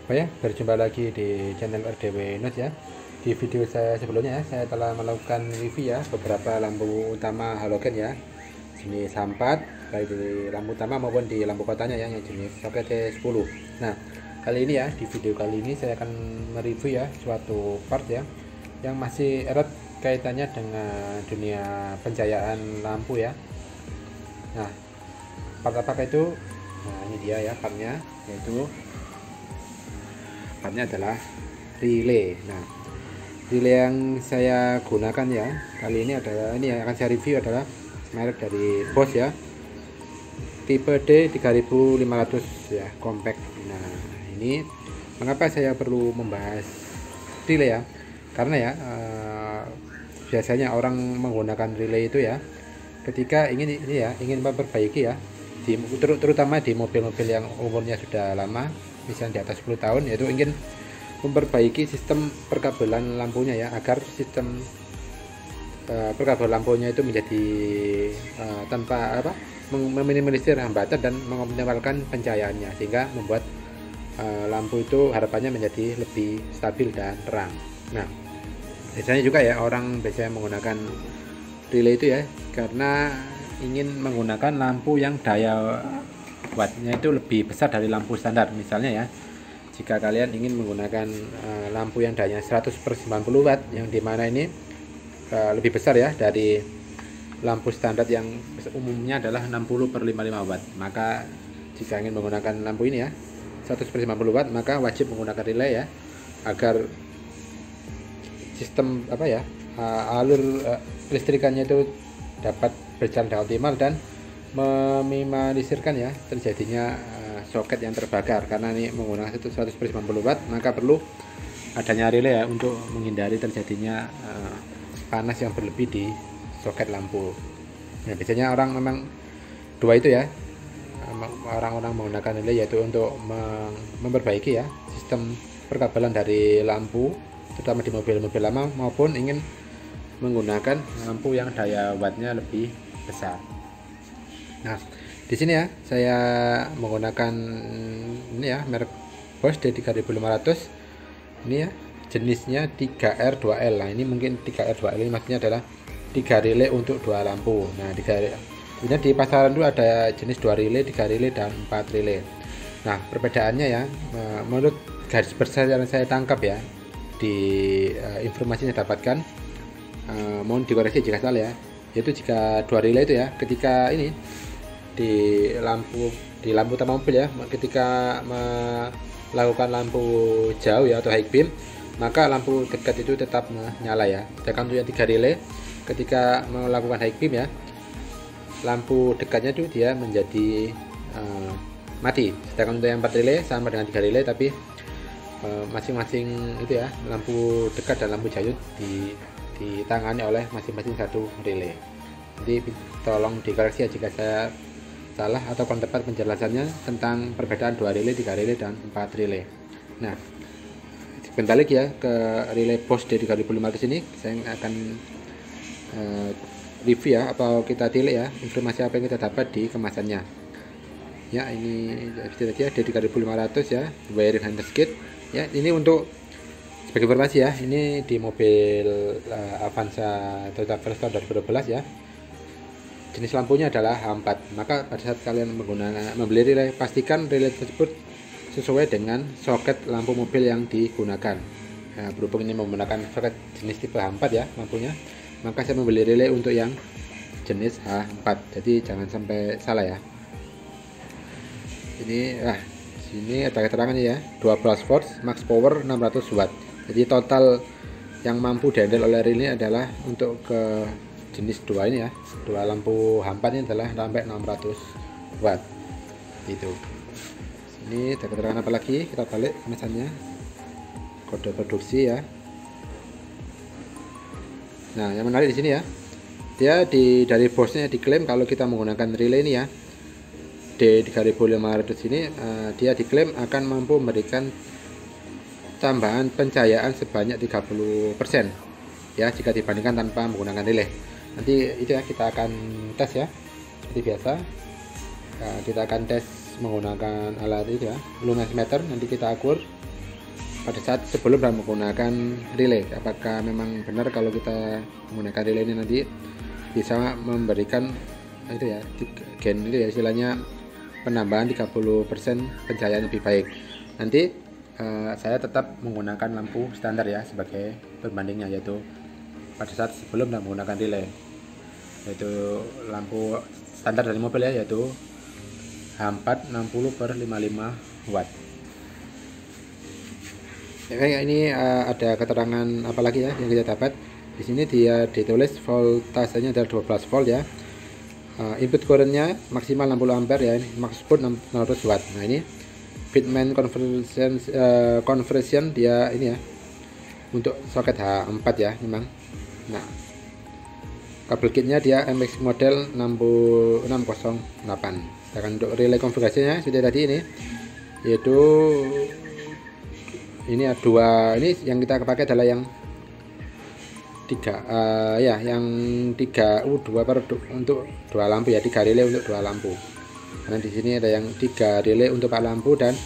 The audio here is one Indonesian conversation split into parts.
Berjumpa lagi di channel RDW News ya. Di video saya sebelumnya saya telah melakukan review ya beberapa lampu utama halogen ya, jenis 4, baik di lampu utama maupun di lampu kotanya ya, yang jenis soket T10. Nah, kali ini ya, di video kali ini saya akan mereview ya suatu part ya yang masih erat kaitannya dengan dunia pencahayaan lampu ya. Nah, part apakah itu? Nah, ini dia ya partnya, yaitu partnya adalah relay. Nah, relay yang saya gunakan ya kali ini adalah, ini yang akan saya review adalah merek dari Bosch ya, tipe D3500 ya, compact. Nah, ini mengapa saya perlu membahas relay ya, karena ya biasanya orang menggunakan relay itu ya ketika ingin ini ya, ingin memperbaiki ya, terutama di mobil-mobil yang umurnya sudah lama, misalnya di atas 10 tahun, yaitu ingin memperbaiki sistem perkabelan lampunya ya, agar sistem perkabelan lampunya itu menjadi tanpa meminimalisir hambatan dan mengoptimalkan pencahayaannya, sehingga membuat lampu itu harapannya menjadi lebih stabil dan terang. Nah, biasanya juga ya orang biasanya menggunakan relay itu ya karena ingin menggunakan lampu yang daya wattnya itu lebih besar dari lampu standar. Misalnya ya, jika kalian ingin menggunakan lampu yang dayanya 100/90 watt, yang dimana ini lebih besar ya dari lampu standar yang umumnya adalah 60/55 watt, maka jika ingin menggunakan lampu ini ya 100/90 watt, maka wajib menggunakan relay ya, agar sistem alur listrikannya itu dapat berjalan dengan optimal dan meminimalisirkan ya terjadinya soket yang terbakar. Karena ini menggunakan 100/90 watt, maka perlu adanya relay ya untuk menghindari terjadinya panas yang berlebih di soket lampu. Nah, biasanya orang memang dua itu ya, orang-orang menggunakan relay yaitu untuk memperbaiki ya sistem perkabelan dari lampu, terutama di mobil-mobil lama, maupun ingin menggunakan lampu yang daya wattnya lebih besar. Nah, di sini ya saya menggunakan ini ya merek Bosch D3500. Ini ya jenisnya 3R2L. Nah, ini mungkin 3R2L ini maksudnya adalah 3 relay untuk 2 lampu. Nah, sebenarnya di pasaran itu ada jenis 2 relay, 3 relay dan 4 relay. Nah, perbedaannya ya menurut garis besar yang saya tangkap ya di informasi yang saya dapatkan, mohon dikoreksi jika salah ya, yaitu jika 2 relay itu ya, ketika ini di lampu utama mobil ya, ketika melakukan lampu jauh ya atau high beam, maka lampu dekat itu tetap menyala ya. Sedangkan untuk yang 3 relay, ketika melakukan high beam ya, lampu dekatnya itu dia menjadi mati. Sedangkan untuk yang 4 relay sama dengan 3 relay, tapi masing-masing itu ya, lampu dekat dan lampu jauh ditangani oleh masing-masing satu relay. Jadi tolong dikoreksi ya jika saya salah atau kurang tepat penjelasannya tentang perbedaan 2 relay, 3 relay dan 4 relay. Nah, sebentar lagi ya ke relay Bosch D3500 ini saya akan review ya, apa kita tilik ya informasi apa yang kita dapat di kemasannya. Ya, ini tadi ya D3500 ya, wiring harness kit. Ya, ini untuk sebagai informasi ya, ini di mobil Avanza Toyota Versa 2012 ya. Jenis lampunya adalah H4. Maka pada saat kalian membeli relay, pastikan relay tersebut sesuai dengan soket lampu mobil yang digunakan. Nah, berhubung ini menggunakan soket jenis tipe H4 ya lampunya, maka saya membeli relay untuk yang jenis H4. Jadi jangan sampai salah ya. Ini sini ada keterangannya ya, 12 volts, max power 600 watt. Jadi total yang mampu dihandle oleh relay adalah untuk ke jenis 2 ini ya, 2 lampu H4 ini adalah sampai 600 watt itu. Ini ada keterangan apa lagi, kita balik misalnya kode produksi ya. Nah, yang menarik di sini ya, dia dari Bosch-nya diklaim kalau kita menggunakan relay ini ya, D3500 ini dia diklaim akan mampu memberikan tambahan pencahayaan sebanyak 30% ya jika dibandingkan tanpa menggunakan relay. Nanti itu ya kita akan tes ya seperti biasa. Nah, kita akan tes menggunakan alat itu ya, luminosmeter. Nanti kita ukur pada saat sebelum dan menggunakan relay. Apakah memang benar kalau kita menggunakan relay ini nanti bisa memberikan itu ya, gen itu ya, istilahnya penambahan 30% pencahayaan lebih baik. Nanti saya tetap menggunakan lampu standar ya sebagai perbandingnya, yaitu pada saat sebelum dan menggunakan relay, yaitu lampu standar dari mobil ya, yaitu H4 60/55 watt. Kayak ini ada keterangan apa lagi ya yang kita dapat di sini. Dia ditulis voltasenya adalah 12 volt ya. Input currentnya maksimal 60 ampere ya, ini max put 600 watt. Nah ini Bitmain conversion dia ini ya untuk soket H4 ya memang. Nah kabel kitnya dia MX model 608. Sedangkan untuk relay konfigurasinya seperti tadi ini, yaitu ini ada dua, ini yang kita pakai adalah yang 3 ya, yang 3U2 untuk 2 lampu ya, 3 relay untuk 2 lampu. Karena di sini ada yang 3 relay untuk 4 lampu dan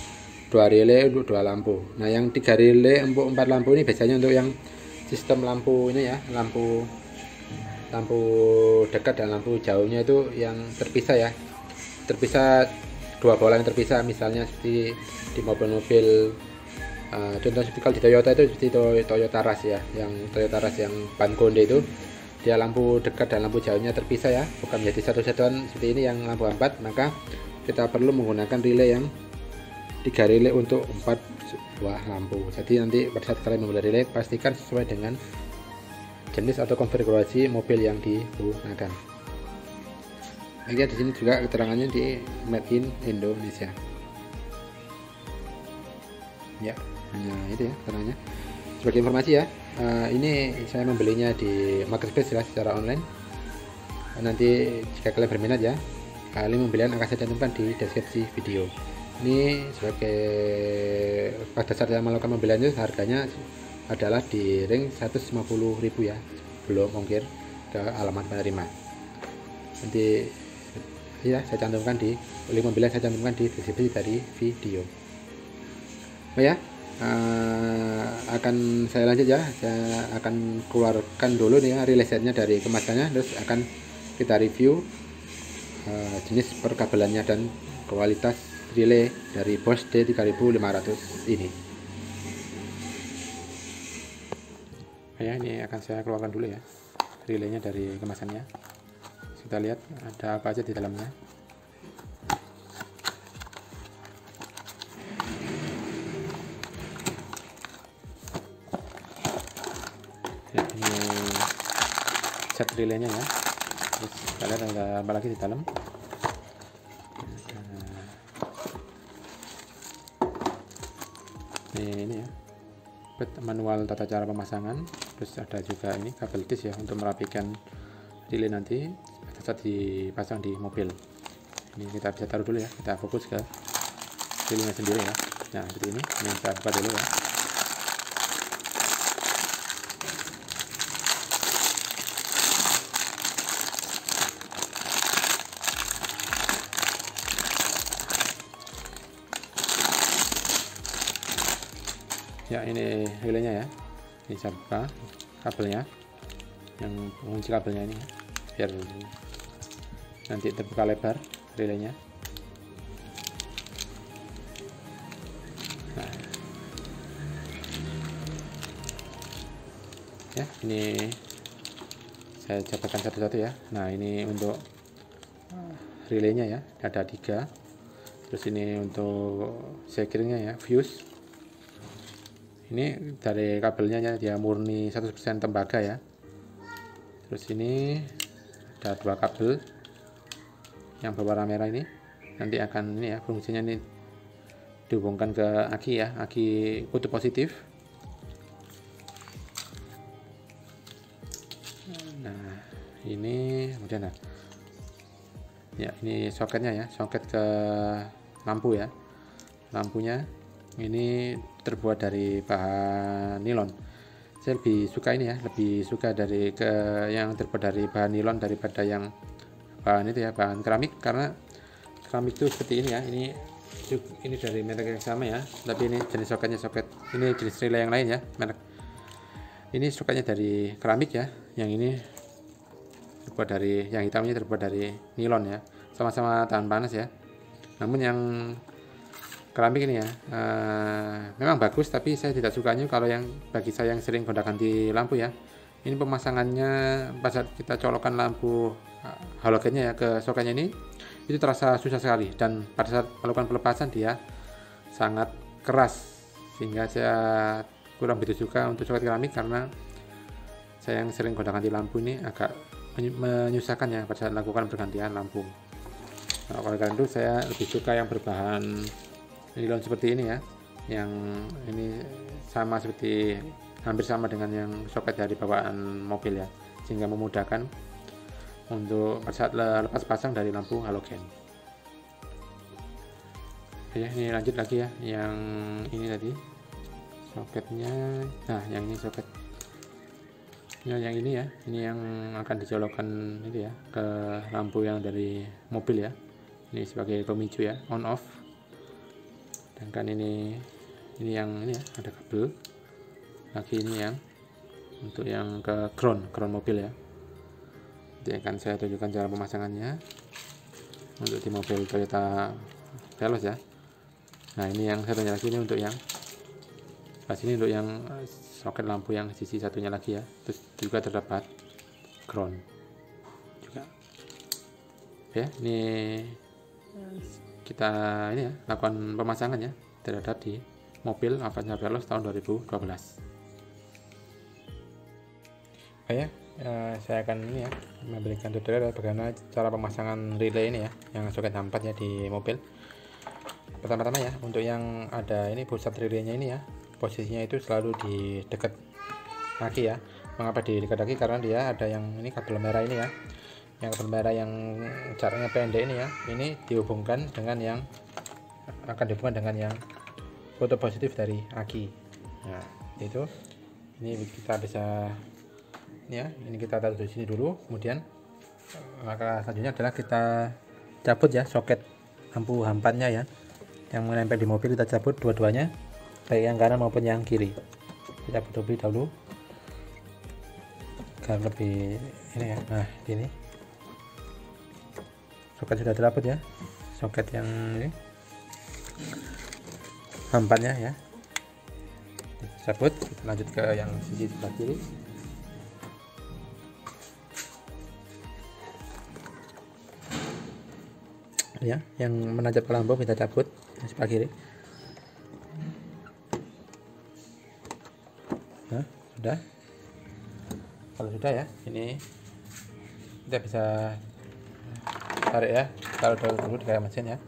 2 relay untuk 2 lampu. Nah, yang 3 relay untuk 4 lampu ini biasanya untuk yang sistem lampu ini ya, lampu dekat dan lampu jauhnya itu yang terpisah ya. Terpisah 2 bola yang terpisah, misalnya seperti di mobil-mobil contoh seperti kalau di Toyota itu seperti Toyota Rush ya, yang Toyota Rush yang ban konde itu dia lampu dekat dan lampu jauhnya terpisah ya, bukan menjadi satu satuan seperti ini yang lampu 4. Maka kita perlu menggunakan relay yang 3 relay untuk 4 buah lampu. Jadi nanti pada saat kalian membeli relay, pastikan sesuai dengan jenis atau konfigurasi mobil yang digunakan. Lihat di sini juga keterangannya di Made in Indonesia ya. Nah itu ya keterangannya. Sebagai informasi ya, ini saya membelinya di marketplace ya, secara online. Nanti jika kalian berminat ya, link pembelian akan saya cantumkan di deskripsi video. Ini sebagai pada saat saya melakukan pembelian itu harganya adalah di ring 150.000 ya, belum ongkir ke alamat penerima. Nanti ya saya cantumkan di link pembelian, saya cantumkan di deskripsi dari video. Oh ya, akan saya lanjut ya. Saya akan keluarkan dulu nih ya relay setnya dari kemasannya, terus akan kita review jenis perkabelannya dan kualitas relay dari Bosch D3500 ini. Ya, ini akan saya keluarkan dulu ya relaynya dari kemasannya. Kita lihat ada apa aja di dalamnya. Ya, ini set relaynya ya. Terus kita lihat ada apa lagi di dalam. Ini ya, manual tata cara pemasangan. Terus ada juga ini kabel tis ya untuk merapikan relay nanti pada saat dipasang di mobil. Ini kita bisa taruh dulu ya, kita fokus ke relaynya sendiri ya. Nah seperti ini saya buka dulu ya. Ya ini relaynya ya, ini saya buka kabelnya, yang mengunci kabelnya ini biar nanti terbuka lebar relaynya. Nah, ya ini saya cobakan satu-satu ya. Nah ini untuk relaynya ya, ada 3. Terus ini untuk sekirnya ya, fuse. Ini dari kabelnya ya, dia murni 100% tembaga ya. Terus ini ada 2 kabel yang berwarna merah ini, nanti akan ini ya fungsinya ini dihubungkan ke aki ya, aki kutub positif. Nah ini kemudian ya ini soketnya ya, soket ke lampu ya. Lampunya ini terbuat dari bahan nilon. Saya lebih suka ini ya, lebih suka yang terbuat dari bahan nilon daripada yang bahan itu ya, bahan keramik, karena keramik itu seperti ini ya, ini Ini dari merek yang sama ya, tapi ini jenis soketnya ini jenis relay yang lain ya, merek ini soketnya dari keramik ya, yang ini terbuat dari, yang hitamnya terbuat dari nilon ya, sama-sama tahan panas ya. Namun yang keramik ini ya memang bagus, tapi saya tidak sukanya kalau yang bagi saya yang sering gonta-ganti lampu ya, ini pemasangannya pas saat kita colokkan lampu halogennya ya ke soketnya ini, itu terasa susah sekali, dan pada saat melakukan pelepasan dia sangat keras, sehingga saya kurang begitu suka untuk soket keramik, karena saya yang sering gonta-ganti lampu ini agak menyusahkan ya pada saat melakukan pergantian lampu. Nah, oleh karena itu saya lebih suka yang berbahan nilon seperti ini ya, yang ini sama seperti, hampir sama dengan yang soket dari bawaan mobil ya, sehingga memudahkan untuk pada saat lepas pasang dari lampu halogen. Ya, ini lanjut lagi ya, yang ini tadi soketnya. Nah, yang ini soket yang ini ya, ini yang akan dicolokkan itu ya ke lampu yang dari mobil ya, ini sebagai pemicu ya, on off. Dan kan ini yang ini ya, ada kabel lagi, ini yang untuk yang ke ground mobil ya. Jadi akan saya tunjukkan cara pemasangannya untuk di mobil Toyota Veloz ya. Nah, ini yang satunya lagi, ini untuk yang pas ini untuk yang soket lampu yang sisi satunya lagi ya, terus juga terdapat ground juga ya. Ini kita ini ya, lakukan pemasangan ya terhadap di mobil Avanza Veloz tahun 2012. Ya, saya akan ini ya memberikan tutorial bagaimana cara pemasangan relay ini ya, yang soket 4 ya di mobil. Pertama-tama ya, untuk yang ada ini pusat relaynya ini ya, posisinya itu selalu di dekat kaki ya. Mengapa di dekat kaki? Karena dia ada yang ini kabel merah ini ya, yang kabel merah yang jaraknya pendek ini ya, ini dihubungkan dengan yang akan dihubungkan dengan yang foto positif dari aki. Nah, itu ini kita bisa ya, ini kita taruh di sini dulu, kemudian maka selanjutnya adalah kita cabut ya soket lampu hampannya ya, yang menempel di mobil, kita cabut dua-duanya, baik yang kanan maupun yang kiri. Kita cabut lebih dahulu agar lebih ini ya. Nah, ini soket sudah tercabut ya, soket yang ini hampannya ya cabut. Kita lanjut ke yang sisi sebelah kiri ya, yang menancap ke lampu kita cabut sebelah kiri. Nah, sudah. Kalau sudah ya, ini kita bisa tarik ya, taruh dulu di kayak mesin ya,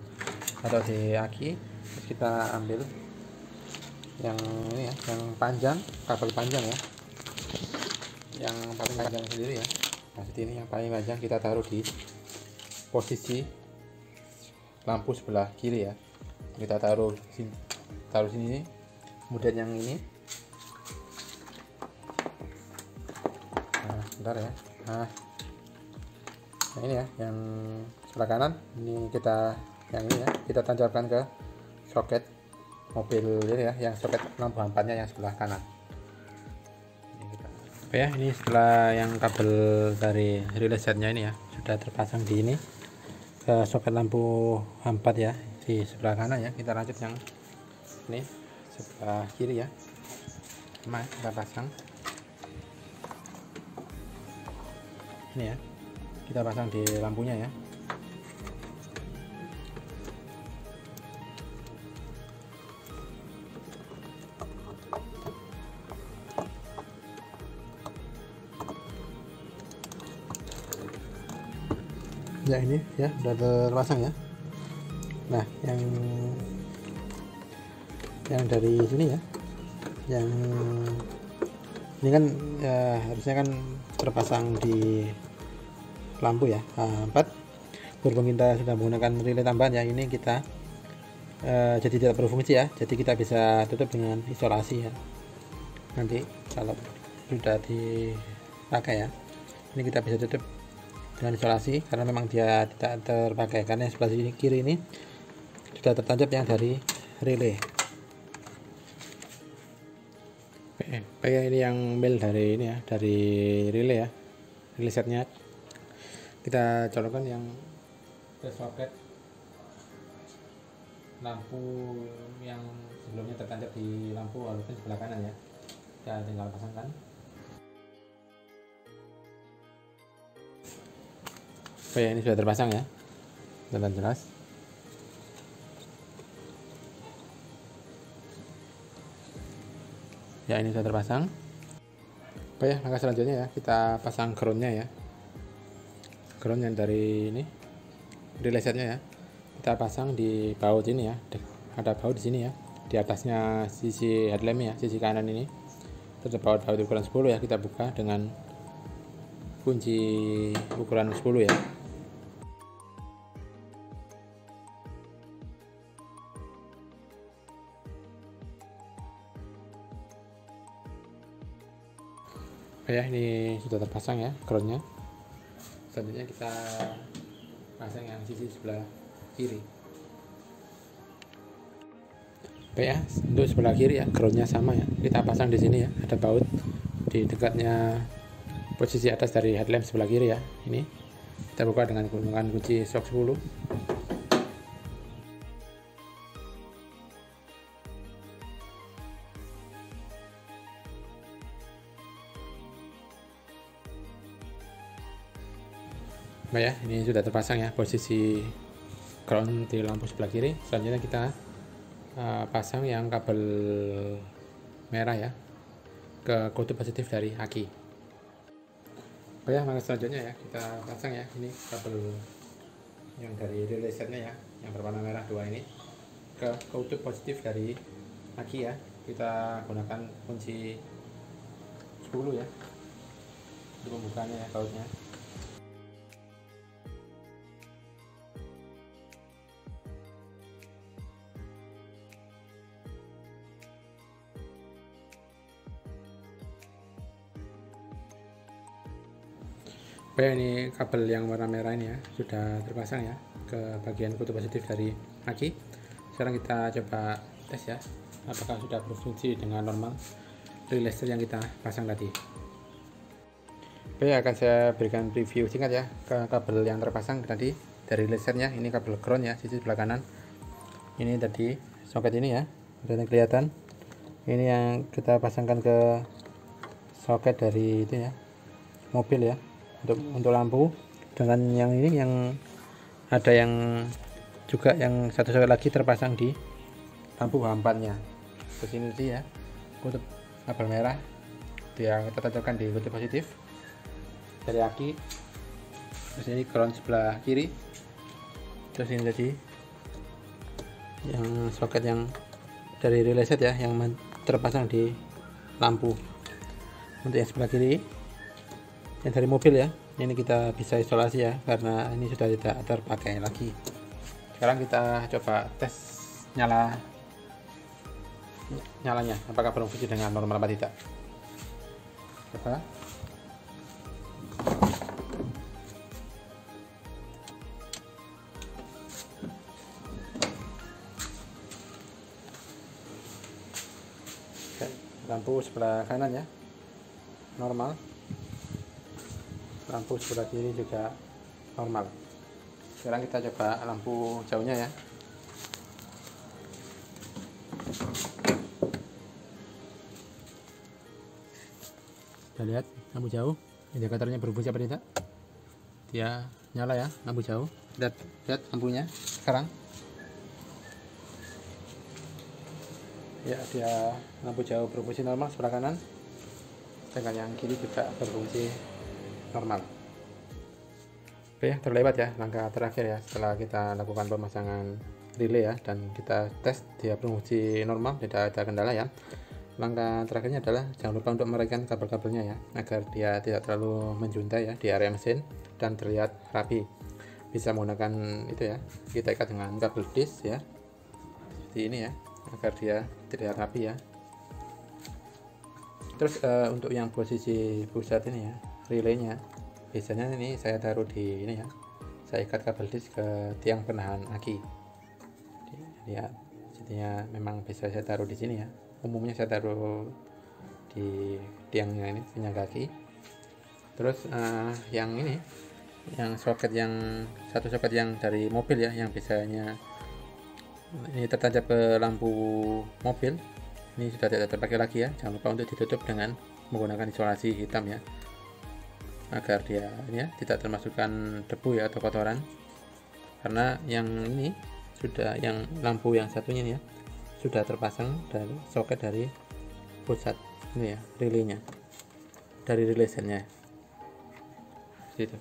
atau di aki. Terus kita ambil yang ini ya, yang panjang, kabel panjang ya, yang paling panjang sendiri ya. Nah, seperti ini yang paling panjang kita taruh di posisi lampu sebelah kiri ya. Kita taruh sini, kemudian yang ini, nah bentar ya, nah ini ya, yang sebelah kanan ini kita, yang ini ya kita tancapkan ke soket mobil ini ya, yang soket lampu hampannya yang sebelah kanan. Oke ya, ini setelah yang kabel dari relay setnya ini ya sudah terpasang di ini ke soket lampu hampat ya di sebelah kanan ya, kita lanjut yang ini sebelah kiri ya. Nah, kita pasang ini ya, kita pasang di lampunya ya. Ya, ini ya sudah terpasang ya. Nah, yang dari sini ya, yang ini kan ya, harusnya kan terpasang di lampu ya 4. Berhubung kita sudah menggunakan relay tambahan ya, ini kita jadi tidak berfungsi ya, jadi kita bisa tutup dengan isolasi ya. Nanti kalau sudah dipakai ya, ini kita bisa tutup dengan isolasi, karena memang dia tidak terpakai, karena yang sebelah sini kiri ini sudah tertancap yang dari relay. Oke, ini yang mil dari ini ya, dari relay ya, relay setnya. Kita colokkan yang ke soket lampu yang sebelumnya tertancap di lampu halogen sebelah kanan ya. Kita tinggal pasangkan. Oh ya, ini sudah terpasang ya, dan jelas. Ya, ini sudah terpasang. Oh ya, langkah selanjutnya ya, kita pasang groundnya ya, ground yang dari ini relay setnya ya. Kita pasang di baut ini ya, ada baut di sini ya, di atasnya sisi headlamp ya, sisi kanan ini. Terus baut ukuran 10 ya, kita buka dengan kunci ukuran 10 ya. Oke ya, ini sudah terpasang ya groundnya. Selanjutnya kita pasang yang sisi sebelah kiri. Oke ya, untuk sebelah kiri ya groundnya sama ya, kita pasang di sini ya, ada baut di dekatnya posisi atas dari headlamp sebelah kiri ya. Ini kita buka dengan menggunakan kunci shock 10. Nah ya, ini sudah terpasang ya posisi ground di lampu sebelah kiri. Selanjutnya kita pasang yang kabel merah ya ke kutub positif dari aki. Oh ya, maka selanjutnya ya kita pasang ya, ini kabel yang dari relay setnya ya, yang berwarna merah dua ini ke kutub positif dari aki ya. Kita gunakan kunci 10 ya untuk pembukanya ya bautnya. Oke, ini kabel yang warna merah ini ya sudah terpasang ya ke bagian kutub positif dari aki. Sekarang kita coba tes ya, apakah sudah berfungsi dengan normal relay set yang kita pasang tadi. Oke, akan saya berikan review singkat ya ke kabel yang terpasang tadi dari relay setnya. Ini kabel ground ya, sisi sebelah kanan. Ini tadi soket ini ya, sudah kelihatan. Ini yang kita pasangkan ke soket dari itu ya, mobil ya, untuk lampu. Dengan yang ini yang ada yang juga yang satu soket lagi terpasang di lampu hampannya. Terus ini tadi ya kutub kabel merah dia kita tancapkan di kutub positif dari aki. Terus ini ground sebelah kiri. Terus ini tadi yang soket yang dari relay set ya yang terpasang di lampu. Untuk yang sebelah kiri yang dari mobil ya, ini kita bisa isolasi ya karena ini sudah tidak terpakai lagi. Sekarang kita coba tes nyalanya, apakah berfungsi dengan normal apa tidak. Coba. Lampu sebelah kanan ya normal, lampu sebelah kiri juga normal. Sekarang kita coba lampu jauhnya ya. Kita lihat lampu jauh, indikatornya berfungsi apa tidak. Dia nyala ya lampu jauh. Lihat lampunya sekarang ya, dia lampu jauh berfungsi normal sebelah kanan, sedangkan yang kiri juga berfungsi normal. Oke ya, terlewat ya langkah terakhir ya setelah kita lakukan pemasangan relay ya dan kita tes dia berfungsi normal, tidak ada kendala ya. Langkah terakhirnya adalah jangan lupa untuk merapikan kabel-kabelnya ya agar dia tidak terlalu menjuntai ya di area mesin dan terlihat rapi. Bisa menggunakan itu ya, kita ikat dengan kabel disk ya seperti ini ya agar dia terlihat rapi ya. Terus untuk yang posisi pusat ini ya relaynya, biasanya ini saya taruh di ini ya, saya ikat kabel disk ke tiang penahan aki lihat. Jadinya memang bisa saya taruh di sini ya. Umumnya saya taruh di tiangnya ini, penyangga kaki. Terus yang ini, yang soket yang satu soket yang dari mobil ya, yang biasanya ini tertancap ke lampu mobil, ini sudah tidak terpakai lagi ya. Jangan lupa untuk ditutup dengan menggunakan isolasi hitam ya, agar dia ini ya tidak termasukkan debu ya atau kotoran. Karena yang ini sudah, yang lampu yang satunya ini ya sudah terpasang dari soket dari pusat ini ya, relaynya, dari relay setnya gitu.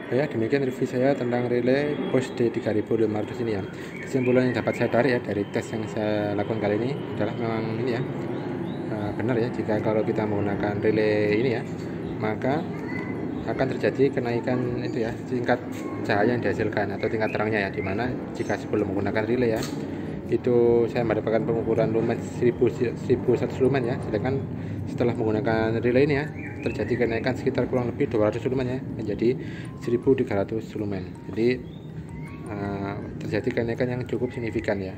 Ya, demikian review saya tentang relay Bosch D3500 ini ya. Kesimpulan yang dapat saya tarik ya dari tes yang saya lakukan kali ini adalah memang ini ya, benar ya, jika kalau kita menggunakan relay ini ya, maka akan terjadi kenaikan itu ya, tingkat cahaya yang dihasilkan atau tingkat terangnya ya, dimana jika sebelum menggunakan relay ya, itu saya mendapatkan pengukuran lumen 1100 lumen ya, sedangkan setelah menggunakan relay ini ya, terjadi kenaikan sekitar kurang lebih 200 lumen ya, menjadi 1300 lumen. Jadi terjadi kenaikan yang cukup signifikan ya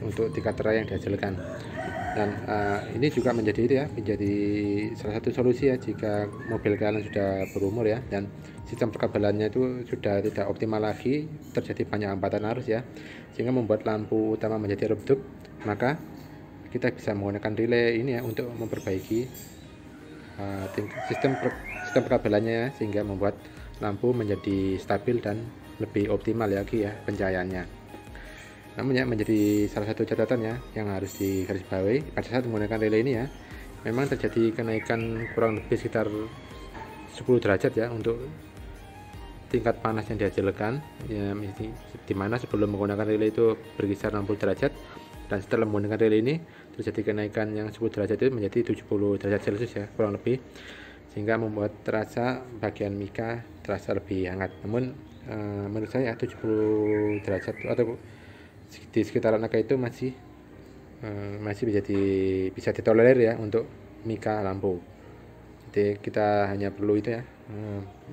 untuk tingkat terang yang dihasilkan. Dan ini juga menjadi itu ya, menjadi salah satu solusi ya jika mobil kalian sudah berumur ya, dan sistem perkabelannya itu sudah tidak optimal lagi, terjadi banyak hambatan arus ya, sehingga membuat lampu utama menjadi redup. Maka kita bisa menggunakan relay ini ya untuk memperbaiki sistem perkabelannya ya, sehingga membuat lampu menjadi stabil dan lebih optimal lagi ya pencahayaannya. Namun ya, menjadi salah satu catatan ya yang harus digarisbawahi pada saat menggunakan relay ini ya, memang terjadi kenaikan kurang lebih sekitar 10 derajat ya untuk tingkat panas yang dihasilkan ya, dimana sebelum menggunakan relay itu berkisar 60 derajat, dan setelah menggunakan relay ini terjadi kenaikan yang 10 derajat itu menjadi 70 derajat Celcius ya kurang lebih, sehingga membuat terasa bagian mika terasa lebih hangat. Namun menurut saya 70 derajat atau di sekitaran angka itu masih bisa ditolerir ya untuk mika lampu. Jadi kita hanya perlu itu ya,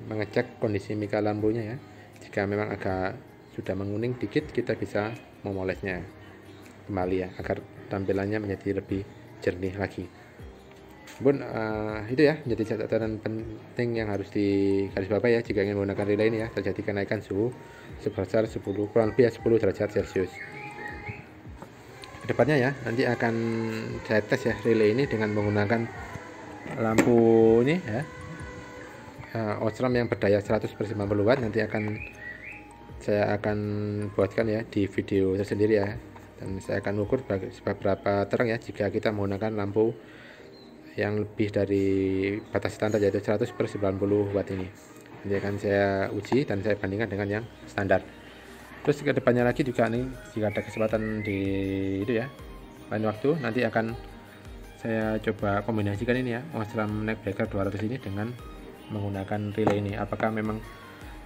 mengecek kondisi mika lampunya ya. Jika memang agak sudah menguning dikit, kita bisa memolesnya kembali ya, agar tampilannya menjadi lebih jernih lagi. Pun itu ya menjadi catatan penting yang harus digarisbawahi ya jika ingin menggunakan relay ini ya, terjadi kenaikan suhu sebesar 10 kurang lebih ya 10 derajat Celcius. Kedepannya ya, nanti akan saya tes ya relay ini dengan menggunakan lampu ini ya, Osram yang berdaya 100/90 watt. Nanti saya akan buatkan ya di video tersendiri ya, dan saya akan ukur seberapa terang ya jika kita menggunakan lampu yang lebih dari batas standar, yaitu 100/90 watt ini. Nanti akan saya uji dan saya bandingkan dengan yang standar. Terus ke depannya lagi juga nih, jika ada kesempatan di itu ya lain waktu, nanti akan saya coba kombinasikan ini ya, Osram Night Breaker 200 ini dengan menggunakan relay ini. Apakah memang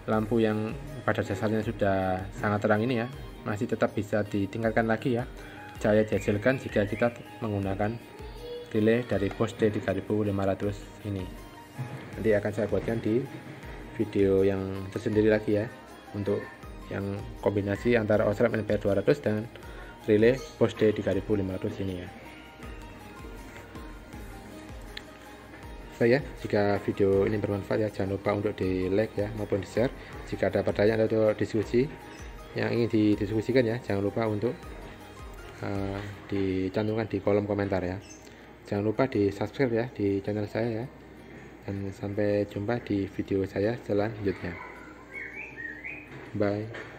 lampu yang pada dasarnya sudah sangat terang ini ya masih tetap bisa ditingkatkan lagi ya cahaya dihasilkan jika kita menggunakan relay dari Bosch D3500 ini. Nanti akan saya buatkan di video yang tersendiri lagi ya, untuk yang kombinasi antara Osram NPR 200 dan relay Bosch D3500 ini ya. Ya, jika video ini bermanfaat ya, jangan lupa untuk di like ya maupun di share. Jika ada pertanyaan atau diskusi yang ingin didiskusikan ya, jangan lupa untuk dicantumkan di kolom komentar ya. Jangan lupa di subscribe ya di channel saya ya, dan sampai jumpa di video saya selanjutnya. Bye.